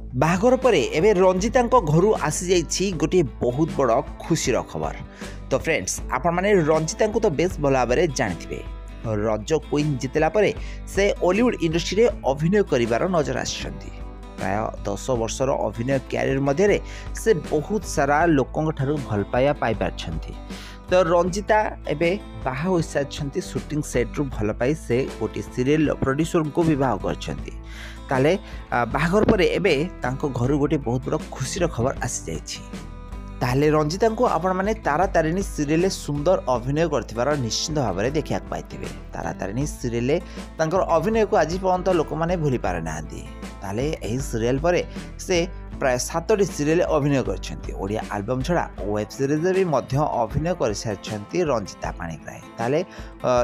बाहाघर परे एबे रंजिता घर आसी जाइछि गोटे बहुत बड़ खुशीर खबर। तो फ्रेंड्स आपण माने रंजिता तो बेस भल भाव में जानिथिबे। रज क्वीन जितला परे से हॉलीवुड इंडस्ट्री रे अभिनय करिवार नजर आछंती। प्राय 10 वर्षर अभिनय कैरियर मध्य से बहुत सारा लोकों ठारू भल पाया पाई पारछंती। तो रंजिता एबे बाहा हो सारछंती। शूटिंग सेट रु भल पाई से गोटे सीरियल प्रोड्यूसर को विवाह करछंती। ताले बाहाघर पर एबे तांको घर गोटे बहुत बड़ खुशीर खबर आसी जाइछि। ताले रंजिता को आपण माने तारा तारिणी सीरियल सुंदर अभिनय करथिबार निश्चित भाव में देखा पाइथिबे। तारा तारिणी सीरियल तांकर अभिनय को आज पर्यंत लोक माने भूली पारे नांदी। ताले एही सीरियल पर से प्राय 7टी सीरियल अभिनय करछंती। ओडिया एल्बम छड़ा वेब सीरीज भी मध्य अभिनय कर सारछंती रंजिता पाणिग्राही। ताले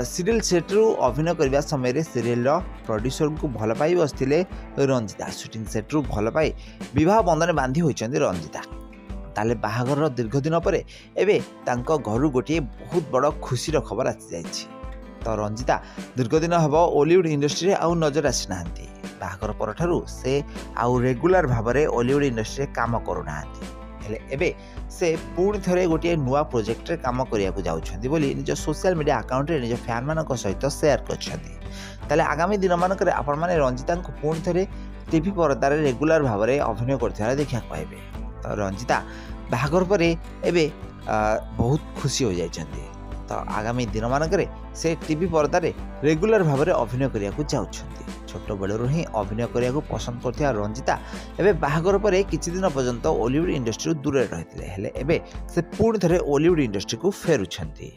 सीरियल सेट रु अभिनय करबा समय रे सीरियल प्रोड्यूसर को भल पाई बसथिले रंजिता। शूटिंग सेट रु भल पाई विवाह बंधन बांधी होइछंती रंजिता। ताले बाहाघर दीर्घ दिन पर एबे तांको घर गोटे बहुत बड़ खुशीर खबर आसी जाइछि। तो रंजिता दीर्घ दिन हम हॉलीवुड इंडस्ट्री आउ नजर आसी नांती। बाहाघर परठारु से आउ रेगुलर भाव में हॉलीवुड इंडस्ट्री काम करूना। एबे से पुणी थे गोटे नुआ प्रोजेक्ट रे काम करिया जाउछंती बोली निज सोशल मीडिया अकाउंट रे निज फैन मानक सहित शेयर करछंती। ताले आगामी दिन मानक आपण माने रंजिता को पुणी थे टीवी पर्दार रेगुलर भाव में अभिनय करथिबार देखा पाइबे। तो रंजिता बाहाघर पर एबे बहुत खुशी हो जाइछंती। तो आगामी दिन मानक से टीवी पर्दार रेगुलर भाव में अभिनय करिया जाउछंती। छोट बेलू ही अभिनय करिया पसंद करथिया रंजिता एबे बाहाघर पर किछि दिन पर्यंत हॉलीवुड इंडस्ट्री दूर रहिथिले। हेले एबे से पुणी थे हॉलीवुड इंडस्ट्री को फेरुछंती।